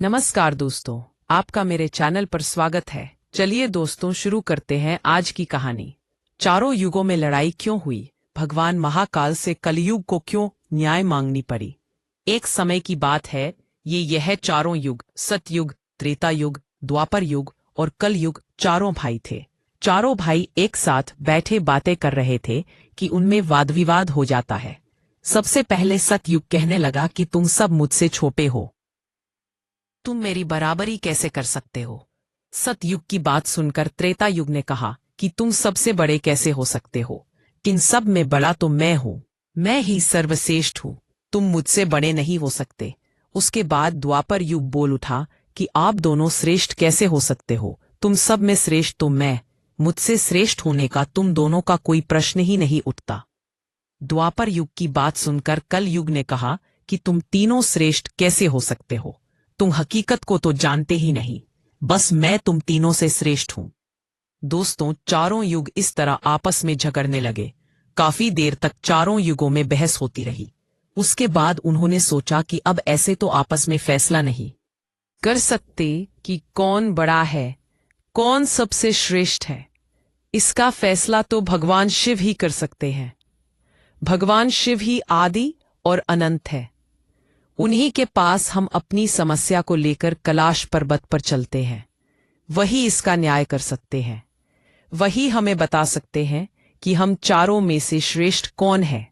नमस्कार दोस्तों, आपका मेरे चैनल पर स्वागत है। चलिए दोस्तों शुरू करते हैं आज की कहानी। चारों युगों में लड़ाई क्यों हुई? भगवान महाकाल से कलयुग को क्यों न्याय मांगनी पड़ी? एक समय की बात है, यह चारों युग सतयुग, त्रेता युग, द्वापर युग और कलयुग चारों भाई थे। चारों भाई एक साथ बैठे बातें कर रहे थे कि उनमें वाद विवाद हो जाता है। सबसे पहले सतयुग कहने लगा कि तुम सब मुझसे छोटे हो, तुम मेरी बराबरी कैसे कर सकते हो? सतयुग की बात सुनकर त्रेता युग ने कहा कि तुम सबसे बड़े कैसे हो सकते हो? इन सब में बड़ा तो मैं हूँ, मैं ही सर्वश्रेष्ठ हूँ, तुम मुझसे बड़े नहीं हो सकते। उसके बाद द्वापर युग बोल उठा कि आप दोनों श्रेष्ठ कैसे हो सकते हो? तुम सब में श्रेष्ठ तो मैं, मुझसे श्रेष्ठ होने का तुम दोनों का कोई प्रश्न ही नहीं उठता। द्वापर युग की बात सुनकर कल युग ने कहा कि तुम तीनों श्रेष्ठ कैसे हो सकते हो? तुम हकीकत को तो जानते ही नहीं, बस मैं तुम तीनों से श्रेष्ठ हूं। दोस्तों, चारों युग इस तरह आपस में झगड़ने लगे। काफी देर तक चारों युगों में बहस होती रही। उसके बाद उन्होंने सोचा कि अब ऐसे तो आपस में फैसला नहीं कर सकते कि कौन बड़ा है, कौन सबसे श्रेष्ठ है। इसका फैसला तो भगवान शिव ही कर सकते हैं। भगवान शिव ही आदि और अनंत है। उन्हीं के पास हम अपनी समस्या को लेकर कैलाश पर्वत पर चलते हैं। वही इसका न्याय कर सकते हैं। वही हमें बता सकते हैं कि हम चारों में से श्रेष्ठ कौन है,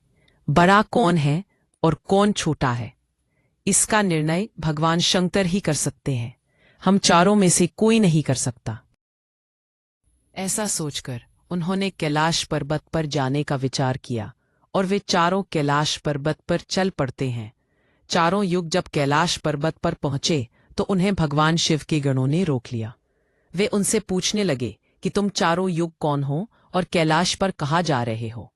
बड़ा कौन है और कौन छोटा है। इसका निर्णय भगवान शंकर ही कर सकते हैं। हम चारों में से कोई नहीं कर सकता। ऐसा सोचकर उन्होंने कैलाश पर्वत पर जाने का विचार किया और वे चारों कैलाश पर्वत पर चल पड़ते हैं। चारों युग जब कैलाश पर्वत पर पहुंचे तो उन्हें भगवान शिव के गणों ने रोक लिया। वे उनसे पूछने लगे कि तुम चारों युग कौन हो और कैलाश पर कहाँ जा रहे हो?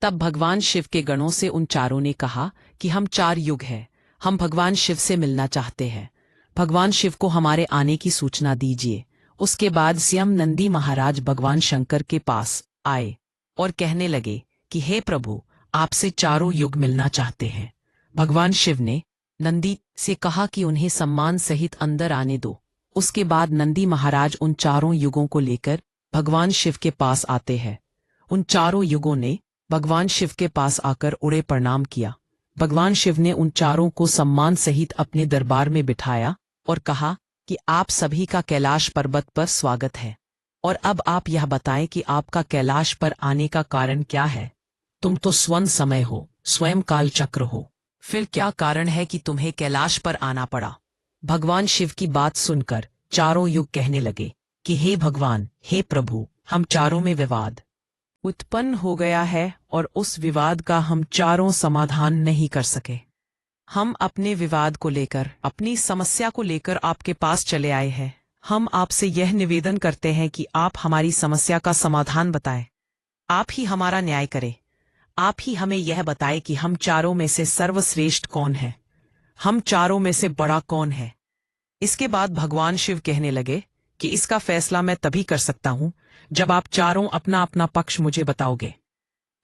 तब भगवान शिव के गणों से उन चारों ने कहा कि हम चार युग हैं, हम भगवान शिव से मिलना चाहते हैं। भगवान शिव को हमारे आने की सूचना दीजिए। उसके बाद स्वयं नंदी महाराज भगवान शंकर के पास आए और कहने लगे कि हे प्रभु, आपसे चारों युग मिलना चाहते हैं। भगवान शिव ने नंदी से कहा कि उन्हें सम्मान सहित अंदर आने दो। उसके बाद नंदी महाराज उन चारों युगों को लेकर भगवान शिव के पास आते हैं। उन चारों युगों ने भगवान शिव के पास आकर उड़े प्रणाम किया। भगवान शिव ने उन चारों को सम्मान सहित अपने दरबार में बिठाया और कहा कि आप सभी का कैलाश पर्वत पर स्वागत है। और अब आप यह बताएं कि आपका कैलाश पर आने का कारण क्या है? तुम तो स्वर्ण समय हो, स्वयं काल चक्र हो, फिर क्या कारण है कि तुम्हें कैलाश पर आना पड़ा? भगवान शिव की बात सुनकर चारों युग कहने लगे कि हे भगवान, हे प्रभु, हम चारों में विवाद उत्पन्न हो गया है और उस विवाद का हम चारों समाधान नहीं कर सके। हम अपने विवाद को लेकर, अपनी समस्या को लेकर आपके पास चले आए हैं। हम आपसे यह निवेदन करते हैं कि आप हमारी समस्या का समाधान बताएं। आप ही हमारा न्याय करें। आप ही हमें यह बताए कि हम चारों में से सर्वश्रेष्ठ कौन है, हम चारों में से बड़ा कौन है। इसके बाद भगवान शिव कहने लगे कि इसका फैसला मैं तभी कर सकता हूं जब आप चारों अपना अपना पक्ष मुझे बताओगे।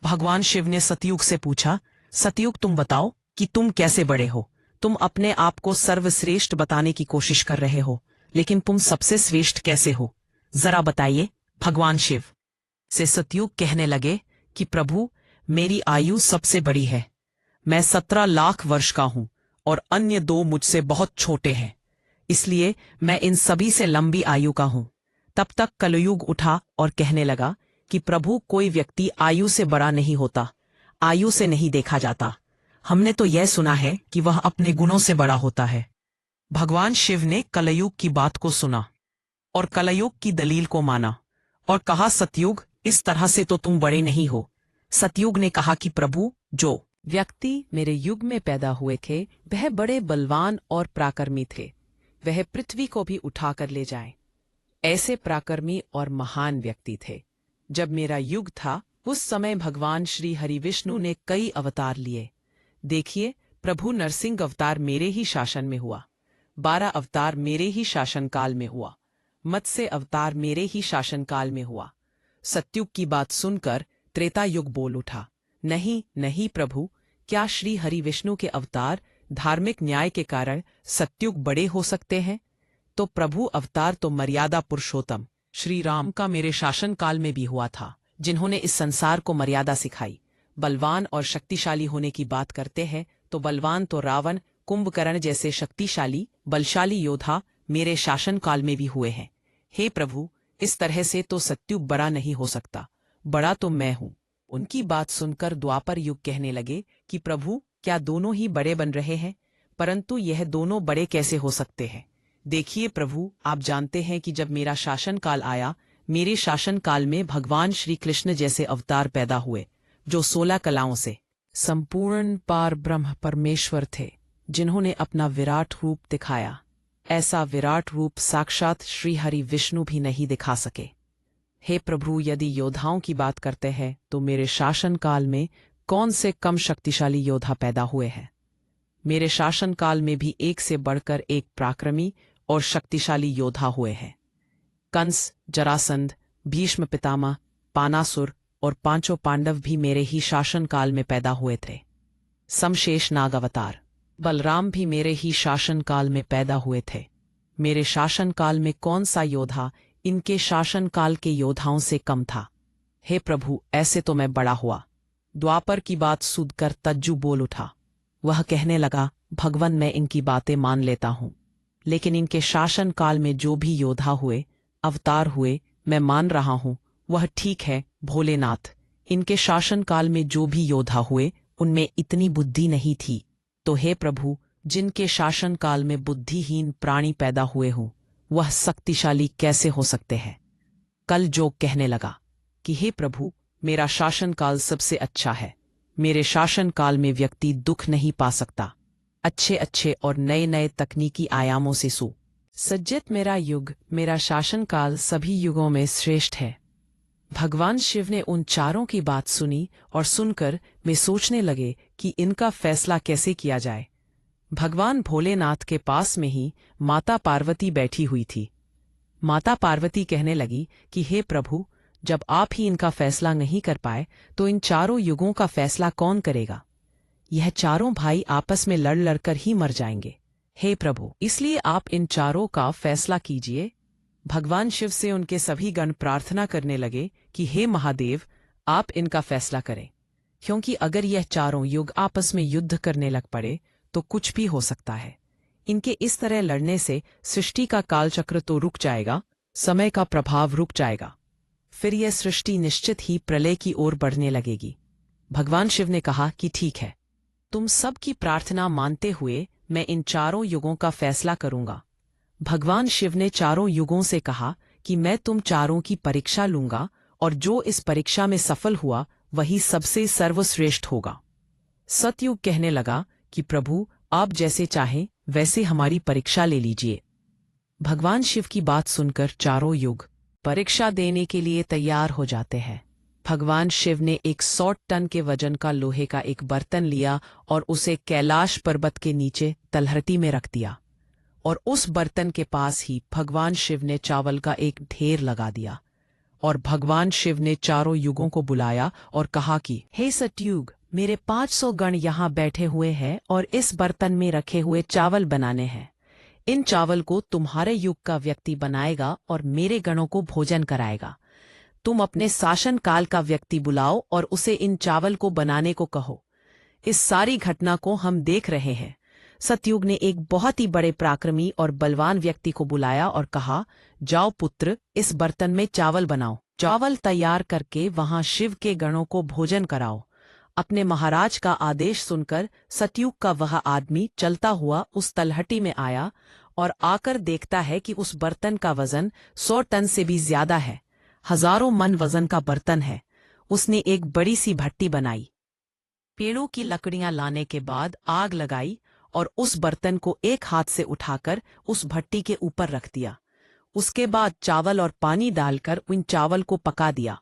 भगवान शिव ने सतयुग से पूछा, सतयुग तुम बताओ कि तुम कैसे बड़े हो? तुम अपने आप को सर्वश्रेष्ठ बताने की कोशिश कर रहे हो, लेकिन तुम सबसे श्रेष्ठ कैसे हो? जरा बताइए। भगवान शिव से सतयुग कहने लगे कि प्रभु, मेरी आयु सबसे बड़ी है। मैं 17 लाख वर्ष का हूं और अन्य दो मुझसे बहुत छोटे हैं, इसलिए मैं इन सभी से लंबी आयु का हूं। तब तक कलयुग उठा और कहने लगा कि प्रभु, कोई व्यक्ति आयु से बड़ा नहीं होता, आयु से नहीं देखा जाता। हमने तो यह सुना है कि वह अपने गुणों से बड़ा होता है। भगवान शिव ने कलयुग की बात को सुना और कलयुग की दलील को माना और कहा, सतयुग, इस तरह से तो तुम बड़े नहीं हो। सतयुग ने कहा कि प्रभु, जो व्यक्ति मेरे युग में पैदा हुए थे वह बड़े बलवान और पराक्रमी थे, वह पृथ्वी को भी उठाकर ले जाए। ऐसे पराक्रमी और महान व्यक्ति थे। जब मेरा युग था उस समय भगवान श्री हरि विष्णु ने कई अवतार लिए। देखिए, प्रभु नरसिंह अवतार मेरे ही शासन में हुआ, 12 अवतार मेरे ही शासनकाल में हुआ, मत्स्य अवतार मेरे ही शासनकाल में हुआ। सतयुग की बात सुनकर त्रेता युग बोल उठा, नहीं नहीं प्रभु, क्या श्री हरि विष्णु के अवतार धार्मिक न्याय के कारण सत्युग बड़े हो सकते हैं, तो प्रभु अवतार तो मर्यादा पुरुषोत्तम श्री राम का मेरे शासन काल में भी हुआ था, जिन्होंने इस संसार को मर्यादा सिखाई। बलवान और शक्तिशाली होने की बात करते हैं तो बलवान तो रावण, कुंभकर्ण जैसे शक्तिशाली बलशाली योद्धा मेरे शासन काल में भी हुए हैं। हे प्रभु, इस तरह से तो सत्युग बड़ा नहीं हो सकता, बड़ा तो मैं हूँ। उनकी बात सुनकर द्वापर युग कहने लगे कि प्रभु, क्या दोनों ही बड़े बन रहे हैं? परंतु यह दोनों बड़े कैसे हो सकते हैं? देखिए प्रभु, आप जानते हैं कि जब मेरा शासन काल आया, मेरे शासन काल में भगवान श्री कृष्ण जैसे अवतार पैदा हुए, जो 16 कलाओं से संपूर्ण पार ब्रह्म परमेश्वर थे, जिन्होंने अपना विराट रूप दिखाया। ऐसा विराट रूप साक्षात श्री हरि विष्णु भी नहीं दिखा सके। हे प्रभु, यदि योद्धाओं की बात करते हैं तो मेरे शासन काल में कौन से कम शक्तिशाली योद्धा पैदा हुए हैं? मेरे शासन काल में भी एक से बढ़कर एक पराक्रमी और शक्तिशाली योद्धा हुए हैं। कंस, जरासंध, भीष्म पितामह, पानासुर और पांचों पांडव भी मेरे ही शासन काल में पैदा हुए थे। समशेष नाग अवतार बलराम भी मेरे ही शासन काल में पैदा हुए थे। मेरे शासन काल में कौन सा योद्धा इनके शासन काल के योद्धाओं से कम था? हे प्रभु, ऐसे तो मैं बड़ा हुआ। द्वापर की बात सुनकर तज्जु बोल उठा। वह कहने लगा, भगवान, मैं इनकी बातें मान लेता हूँ, लेकिन इनके शासन काल में जो भी योद्धा हुए, अवतार हुए, मैं मान रहा हूँ, वह ठीक है। भोलेनाथ, इनके शासन काल में जो भी योद्धा हुए, उनमें इतनी बुद्धि नहीं थी। तो हे प्रभु, जिनके शासन काल में बुद्धिहीन प्राणी पैदा हुए हों, वह शक्तिशाली कैसे हो सकते हैं? कल जोग कहने लगा कि हे प्रभु, मेरा शासन काल सबसे अच्छा है। मेरे शासन काल में व्यक्ति दुख नहीं पा सकता। अच्छे अच्छे और नए नए तकनीकी आयामों से सज्जित मेरा युग, मेरा शासन काल सभी युगों में श्रेष्ठ है। भगवान शिव ने उन चारों की बात सुनी और सुनकर वे सोचने लगे कि इनका फैसला कैसे किया जाए। भगवान भोलेनाथ के पास में ही माता पार्वती बैठी हुई थी। माता पार्वती कहने लगी कि हे प्रभु, जब आप ही इनका फैसला नहीं कर पाए तो इन चारों युगों का फैसला कौन करेगा? यह चारों भाई आपस में लड़ लड़कर ही मर जाएंगे। हे प्रभु, इसलिए आप इन चारों का फैसला कीजिए। भगवान शिव से उनके सभी गण प्रार्थना करने लगे कि हे महादेव, आप इनका फैसला करें, क्योंकि अगर यह चारों युग आपस में युद्ध करने लग पड़े तो कुछ भी हो सकता है। इनके इस तरह लड़ने से सृष्टि का कालचक्र तो रुक जाएगा, समय का प्रभाव रुक जाएगा, फिर यह सृष्टि निश्चित ही प्रलय की ओर बढ़ने लगेगी। भगवान शिव ने कहा कि ठीक है, तुम सब की प्रार्थना मानते हुए मैं इन चारों युगों का फैसला करूंगा। भगवान शिव ने चारों युगों से कहा कि मैं तुम चारों की परीक्षा लूंगा और जो इस परीक्षा में सफल हुआ वही सबसे सर्वश्रेष्ठ होगा। सतयुग कहने लगा कि प्रभु, आप जैसे चाहें वैसे हमारी परीक्षा ले लीजिए। भगवान शिव की बात सुनकर चारों युग परीक्षा देने के लिए तैयार हो जाते हैं। भगवान शिव ने 100 टन के वजन का लोहे का एक बर्तन लिया और उसे कैलाश पर्वत के नीचे तलहटी में रख दिया, और उस बर्तन के पास ही भगवान शिव ने चावल का एक ढेर लगा दिया। और भगवान शिव ने चारों युगों को बुलाया और कहा कि हे सतयुग, मेरे 500 गण यहाँ बैठे हुए हैं और इस बर्तन में रखे हुए चावल बनाने हैं। इन चावल को तुम्हारे युग का व्यक्ति बनाएगा और मेरे गणों को भोजन कराएगा। तुम अपने शासन काल का व्यक्ति बुलाओ और उसे इन चावल को बनाने को कहो। इस सारी घटना को हम देख रहे हैं। सतयुग ने एक बहुत ही बड़े पराक्रमी और बलवान व्यक्ति को बुलाया और कहा, जाओ पुत्र, इस बर्तन में चावल बनाओ। चावल तैयार करके वहां शिव के गणों को भोजन कराओ। अपने महाराज का आदेश सुनकर सतयुग का वह आदमी चलता हुआ उस तलहटी में आया और आकर देखता है कि उस बर्तन का वजन 100 टन से भी ज्यादा है। हजारों मन वजन का बर्तन है। उसने एक बड़ी सी भट्टी बनाई, पेड़ों की लकड़ियां लाने के बाद आग लगाई और उस बर्तन को एक हाथ से उठाकर उस भट्टी के ऊपर रख दिया। उसके बाद चावल और पानी डालकर उन चावल को पका दिया।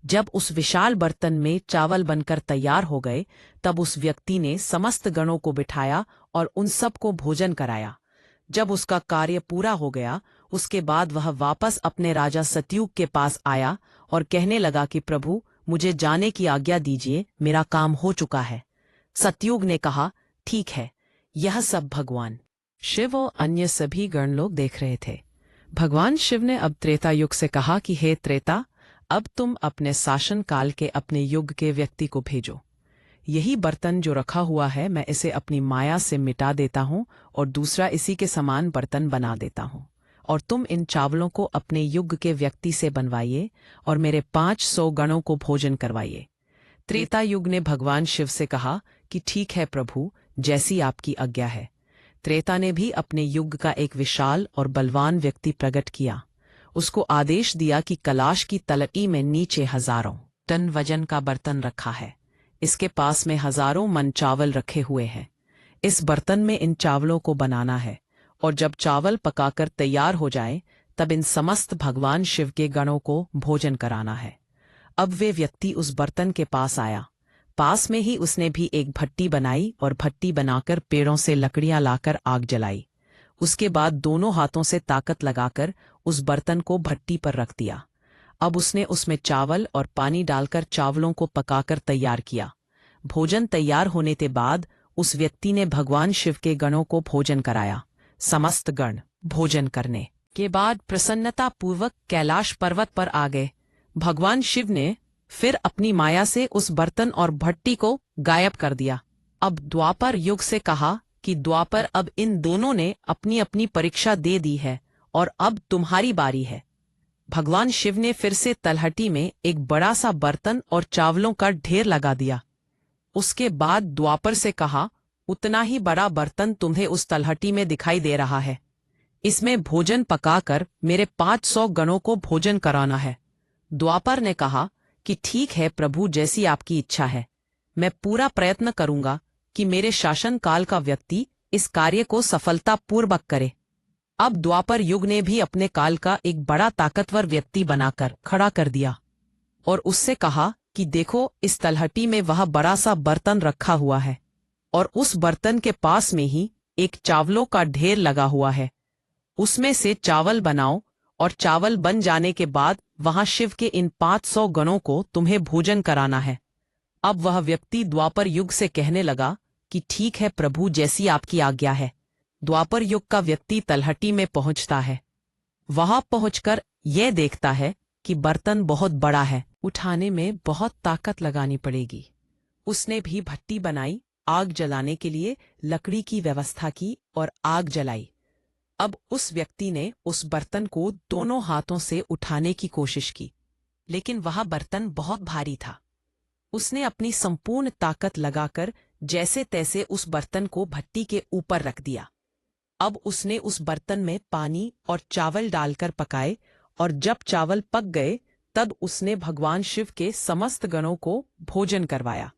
जब उस विशाल बर्तन में चावल बनकर तैयार हो गए, तब उस व्यक्ति ने समस्त गणों को बिठाया और उन सब को भोजन कराया। जब उसका कार्य पूरा हो गया, उसके बाद वह वापस अपने राजा सतयुग के पास आया और कहने लगा कि प्रभु, मुझे जाने की आज्ञा दीजिए, मेरा काम हो चुका है। सतयुग ने कहा, ठीक है, यह सब भगवान शिव और अन्य सभी गण लोग देख रहे थे। भगवान शिव ने अब त्रेता युग से कहा कि हे त्रेता, अब तुम अपने शासन काल के अपने युग के व्यक्ति को भेजो। यही बर्तन जो रखा हुआ है, मैं इसे अपनी माया से मिटा देता हूँ और दूसरा इसी के समान बर्तन बना देता हूँ, और तुम इन चावलों को अपने युग के व्यक्ति से बनवाइए और मेरे 500 गणों को भोजन करवाइए। त्रेता युग ने भगवान शिव से कहा कि ठीक है प्रभु, जैसी आपकी आज्ञा है। त्रेता ने भी अपने युग का एक विशाल और बलवान व्यक्ति प्रकट किया। उसको आदेश दिया कि कैलाश की तलई में नीचे हजारों टन वजन का बर्तन रखा है। इसके पास में हजारों मन चावल रखे हुए हैं। इस बर्तन में इन चावलों को बनाना है, और जब चावल पकाकर तैयार हो जाए तब इन समस्त भगवान शिव के गणों को भोजन कराना है। अब वे व्यक्ति उस बर्तन के पास आया। पास में ही उसने भी एक भट्टी बनाई और भट्टी बनाकर पेड़ों से लकड़ियां लाकर आग जलाई। उसके बाद दोनों हाथों से ताकत लगाकर उस बर्तन को भट्टी पर रख दिया। अब उसने उसमें चावल और पानी डालकर चावलों को पकाकर तैयार किया। भोजन तैयार होने के बाद उस व्यक्ति ने भगवान शिव के गणों को भोजन कराया। समस्त गण भोजन करने के बाद प्रसन्नता पूर्वक कैलाश पर्वत पर आ गए। भगवान शिव ने फिर अपनी माया से उस बर्तन और भट्टी को गायब कर दिया। अब द्वापर युग से कहा कि द्वापर, अब इन दोनों ने अपनी अपनी परीक्षा दे दी है और अब तुम्हारी बारी है। भगवान शिव ने फिर से तलहटी में एक बड़ा सा बर्तन और चावलों का ढेर लगा दिया। उसके बाद द्वापर से कहा, उतना ही बड़ा बर्तन तुम्हें उस तलहटी में दिखाई दे रहा है। इसमें भोजन पकाकर मेरे 500 गणों को भोजन कराना है। द्वापर ने कहा कि ठीक है प्रभु, जैसी आपकी इच्छा है। मैं पूरा प्रयत्न करूंगा कि मेरे शासन काल का व्यक्ति इस कार्य को सफलतापूर्वक करे। अब द्वापर युग ने भी अपने काल का एक बड़ा ताकतवर व्यक्ति बनाकर खड़ा कर दिया और उससे कहा कि देखो, इस तलहटी में वह बड़ा सा बर्तन रखा हुआ है और उस बर्तन के पास में ही एक चावलों का ढेर लगा हुआ है। उसमें से चावल बनाओ और चावल बन जाने के बाद वहां शिव के इन 500 गणों को तुम्हें भोजन कराना है। अब वह व्यक्ति द्वापर युग से कहने लगा कि ठीक है प्रभु, जैसी आपकी आज्ञा है। द्वापर युग का व्यक्ति तलहटी में पहुंचता है। वहां पहुंचकर यह देखता है कि बर्तन बहुत बड़ा है, उठाने में बहुत ताकत लगानी पड़ेगी। उसने भी भट्टी बनाई, आग जलाने के लिए लकड़ी की व्यवस्था की और आग जलाई। अब उस व्यक्ति ने उस बर्तन को दोनों हाथों से उठाने की कोशिश की, लेकिन वह बर्तन बहुत भारी था। उसने अपनी संपूर्ण ताकत लगाकर जैसे तैसे उस बर्तन को भट्टी के ऊपर रख दिया। अब उसने उस बर्तन में पानी और चावल डालकर पकाए, और जब चावल पक गए तब उसने भगवान शिव के समस्त गणों को भोजन करवाया।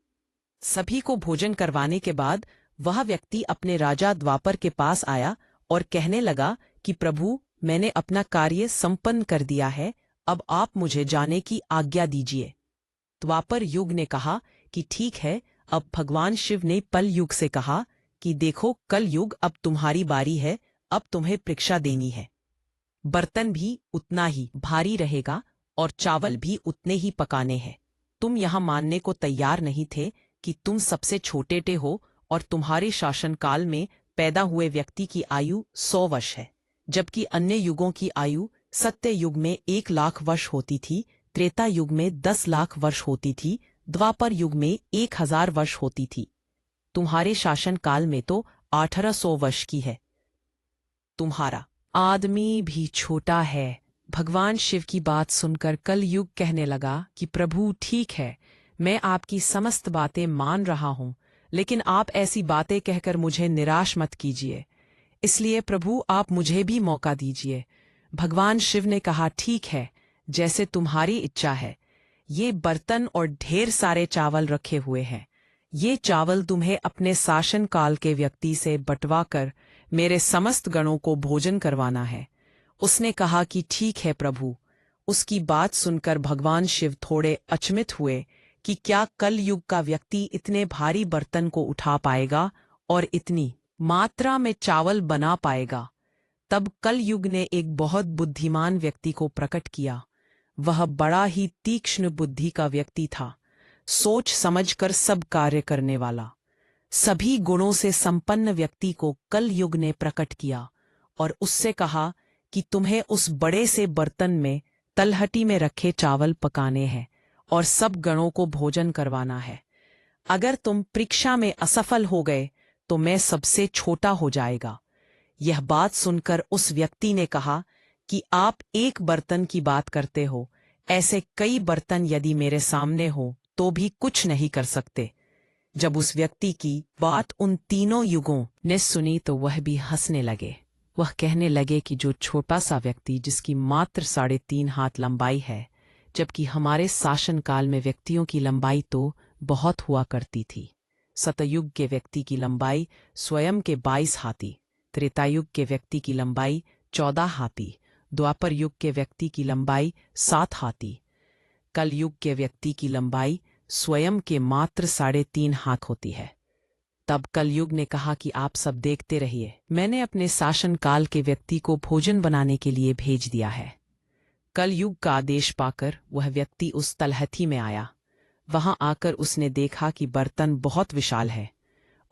सभी को भोजन करवाने के बाद वह व्यक्ति अपने राजा द्वापर के पास आया और कहने लगा कि प्रभु, मैंने अपना कार्य संपन्न कर दिया है, अब आप मुझे जाने की आज्ञा दीजिए। द्वापर युग ने कहा कि ठीक है। अब भगवान शिव ने पल युग से कहा कि देखो, कल युग अब तुम्हारी बारी है, अब तुम्हें परीक्षा देनी है। बर्तन भी उतना ही भारी रहेगा और चावल भी उतने ही पकाने हैं। तुम यहां मानने को तैयार नहीं थे कि तुम सबसे छोटे हो और तुम्हारे शासनकाल में पैदा हुए व्यक्ति की आयु 100 वर्ष है, जबकि अन्य युगों की आयु सत्य युग में 1 लाख वर्ष होती थी, त्रेता युग में 10 लाख वर्ष होती थी, द्वापर युग में 1000 वर्ष होती थी। तुम्हारे शासनकाल में तो 1800 वर्ष की है। तुम्हारा आदमी भी छोटा है। भगवान शिव की बात सुनकर कल युग कहने लगा कि प्रभु, ठीक है, मैं आपकी समस्त बातें मान रहा हूं, लेकिन आप ऐसी बातें कहकर मुझे निराश मत कीजिए। इसलिए प्रभु, आप मुझे भी मौका दीजिए। भगवान शिव ने कहा, ठीक है, जैसे तुम्हारी इच्छा है। ये बर्तन और ढेर सारे चावल रखे हुए हैं। ये चावल तुम्हें अपने शासन काल के व्यक्ति से बंटवा कर मेरे समस्त गणों को भोजन करवाना है। उसने कहा कि ठीक है प्रभु। उसकी बात सुनकर भगवान शिव थोड़े अचंभित हुए कि क्या कल युग का व्यक्ति इतने भारी बर्तन को उठा पाएगा और इतनी मात्रा में चावल बना पाएगा। तब कल युग ने एक बहुत बुद्धिमान व्यक्ति को प्रकट किया। वह बड़ा ही तीक्ष्ण बुद्धि का व्यक्ति था, सोच समझकर सब कार्य करने वाला। सभी गुणों से संपन्न व्यक्ति को कल युग ने प्रकट किया और उससे कहा कि तुम्हें उस बड़े से बर्तन में तलहटी में रखे चावल पकाने हैं और सब गणों को भोजन करवाना है। अगर तुम परीक्षा में असफल हो गए तो मैं सबसे छोटा हो जाएगा। यह बात सुनकर उस व्यक्ति ने कहा कि आप एक बर्तन की बात करते हो, ऐसे कई बर्तन यदि मेरे सामने हो तो भी कुछ नहीं कर सकते। जब उस व्यक्ति की बात उन तीनों युगों ने सुनी तो वह भी हंसने लगे। वह कहने लगे कि जो छोटा सा व्यक्ति जिसकी मात्र 3.5 हाथ लंबाई है, जबकि हमारे शासनकाल में व्यक्तियों की लंबाई तो बहुत हुआ करती थी। सतयुग के व्यक्ति की लंबाई स्वयं के 22 हाथी, त्रेतायुग के व्यक्ति की लंबाई 14 हाथी, द्वापर युग के व्यक्ति की लंबाई 7 हाथी, कलयुग के व्यक्ति की लंबाई स्वयं के मात्र 3.5 हाथ होती है। तब कलयुग ने कहा कि आप सब देखते रहिए, मैंने अपने शासनकाल के व्यक्ति को भोजन बनाने के लिए भेज दिया है। कलयुग का आदेश पाकर वह व्यक्ति उस तलहथी में आया। वहां आकर उसने देखा कि बर्तन बहुत विशाल है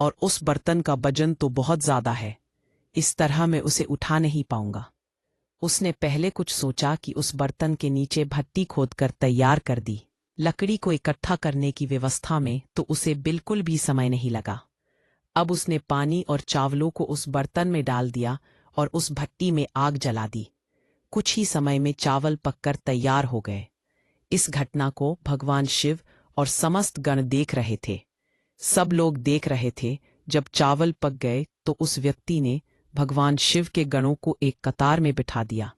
और उस बर्तन का वजन तो बहुत ज्यादा है, इस तरह मैं उसे उठा नहीं पाऊंगा। उसने पहले कुछ सोचा कि उस बर्तन के नीचे भट्टी खोदकर तैयार कर दी। लकड़ी को इकट्ठा करने की व्यवस्था में तो उसे बिल्कुल भी समय नहीं लगा। अब उसने पानी और चावलों को उस बर्तन में डाल दिया और उस भट्टी में आग जला दी। कुछ ही समय में चावल पककर तैयार हो गए। इस घटना को भगवान शिव और समस्त गण देख रहे थे। सब लोग देख रहे थे। जब चावल पक गए तो उस व्यक्ति ने भगवान शिव के गणों को एक कतार में बिठा दिया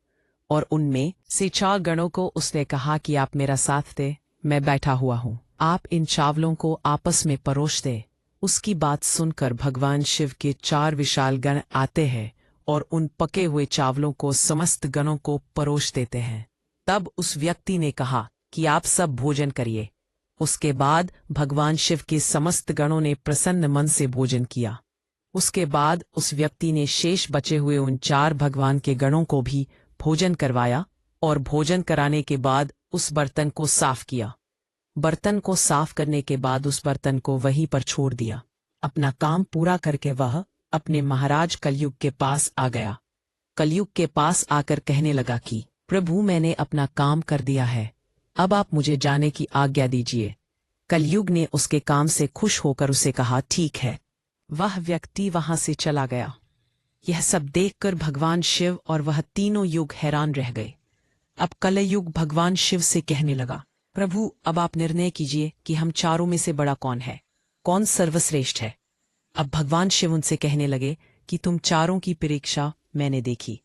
और उनमें से 4 गणों को उसने कहा कि आप मेरा साथ दे, मैं बैठा हुआ हूं, आप इन चावलों को आपस में परोस दे। उसकी बात सुनकर भगवान शिव के 4 विशाल गण आते हैं और उन पके हुए चावलों को समस्त गणों को परोस देते हैं। तब उस व्यक्ति ने कहा कि आप सब भोजन करिए। उसके बाद भगवान शिव के समस्त गणों ने प्रसन्न मन से भोजन किया। उसके बाद उस व्यक्ति ने शेष बचे हुए उन 4 भगवान के गणों को भी भोजन करवाया और भोजन कराने के बाद उस बर्तन को साफ किया। बर्तन को साफ करने के बाद उस बर्तन को वहीं पर छोड़ दिया। अपना काम पूरा करके वह अपने महाराज कलयुग के पास आ गया। कलयुग के पास आकर कहने लगा कि प्रभु, मैंने अपना काम कर दिया है, अब आप मुझे जाने की आज्ञा दीजिए। कलयुग ने उसके काम से खुश होकर उसे कहा, ठीक है। वह व्यक्ति वहां से चला गया। यह सब देखकर भगवान शिव और वह तीनों युग हैरान रह गए। अब कलयुग भगवान शिव से कहने लगा, प्रभु, अब आप निर्णय कीजिए कि हम चारों में से बड़ा कौन है, कौन सर्वश्रेष्ठ है। अब भगवान शिव उनसे कहने लगे कि तुम चारों की परीक्षा मैंने देखी।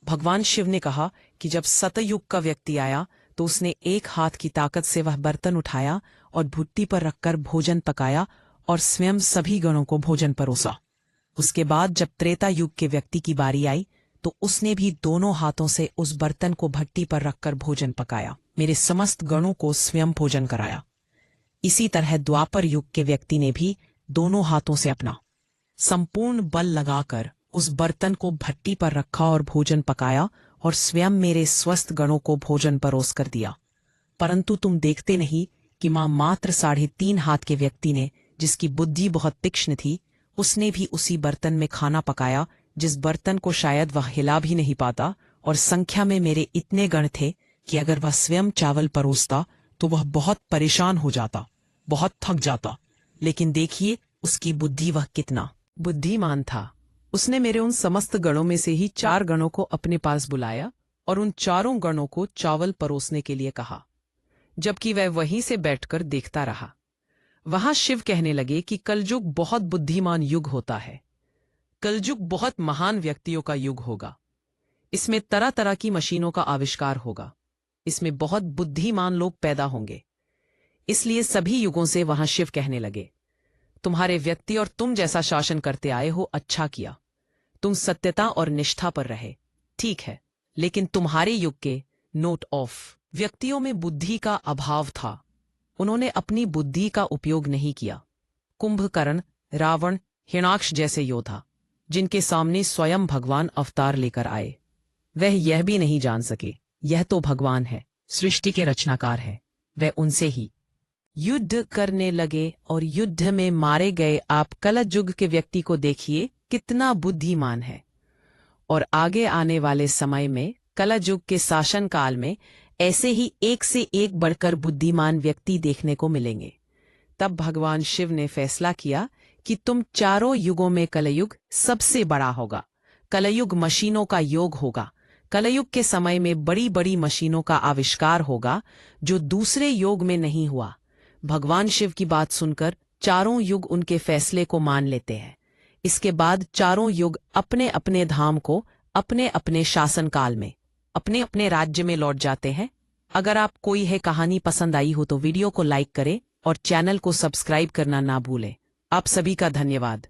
भगवान शिव ने कहा कि जब सतयुग का व्यक्ति आया तो उसने एक हाथ की ताकत से वह बर्तन उठाया और भुट्टी पर रखकर भोजन पकाया और स्वयं सभी गणों को भोजन परोसा। उसके बाद जब त्रेता युग के व्यक्ति की बारी आई तो उसने भी दोनों हाथों से उस बर्तन को भट्टी पर रखकर भोजन पकाया, मेरे समस्त गणों को स्वयं भोजन कराया। इसी तरह द्वापर युग के व्यक्ति ने भी दोनों हाथों से अपना संपूर्ण बल लगाकर उस बर्तन को भट्टी पर रखा और भोजन पकाया और स्वयं मेरे स्वस्थ गणों को भोजन परोस कर दिया। परंतु तुम देखते नहीं कि मात्र 3.5 हाथ के व्यक्ति ने, जिसकी बुद्धि बहुत तीक्ष्ण थी, उसने भी उसी बर्तन में खाना पकाया, जिस बर्तन को शायद वह हिला भी नहीं पाता, और संख्या में मेरे इतने गण थे कि अगर वह स्वयं चावल परोसता तो वह बहुत परेशान हो जाता, बहुत थक जाता। लेकिन देखिए उसकी बुद्धि, वह कितना बुद्धिमान था। उसने मेरे उन समस्त गणों में से ही 4 गणों को अपने पास बुलाया और उन चारों गणों को चावल परोसने के लिए कहा, जबकि वह वहीं से बैठकर देखता रहा। वहां शिव कहने लगे कि कलयुग बहुत बुद्धिमान युग होता है। कलयुग बहुत महान व्यक्तियों का युग होगा। इसमें तरह तरह की मशीनों का आविष्कार होगा। इसमें बहुत बुद्धिमान लोग पैदा होंगे। इसलिए सभी युगों से वहां शिव कहने लगे, तुम्हारे व्यक्ति और तुम जैसा शासन करते आए हो, अच्छा किया। तुम सत्यता और निष्ठा पर रहे, ठीक है। लेकिन तुम्हारे युग के नोट ऑफ व्यक्तियों में बुद्धि का अभाव था। उन्होंने अपनी बुद्धि का उपयोग नहीं किया। कुंभकर्ण, रावण, हिरण्याक्ष जैसे योद्धा, जिनके सामने स्वयं भगवान अवतार लेकर आए, वह यह भी नहीं जान सके यह तो भगवान है, सृष्टि के रचनाकार है, वह उनसे ही युद्ध करने लगे और युद्ध में मारे गए। आप कलयुग के व्यक्ति को देखिए कितना बुद्धिमान है। और आगे आने वाले समय में कलयुग के शासन काल में ऐसे ही एक से एक बढ़कर बुद्धिमान व्यक्ति देखने को मिलेंगे। तब भगवान शिव ने फैसला किया कि तुम चारों युगों में कलयुग सबसे बड़ा होगा। कलयुग मशीनों का योग होगा। कलयुग के समय में बड़ी बड़ी मशीनों का आविष्कार होगा जो दूसरे युग में नहीं हुआ। भगवान शिव की बात सुनकर चारों युग उनके फैसले को मान लेते हैं। इसके बाद चारों युग अपने अपने धाम को अपने अपने शासनकाल में अपने अपने राज्य में लौट जाते हैं। अगर आप कोई है कहानी पसंद आई हो तो वीडियो को लाइक करें और चैनल को सब्सक्राइब करना ना भूलें। आप सभी का धन्यवाद।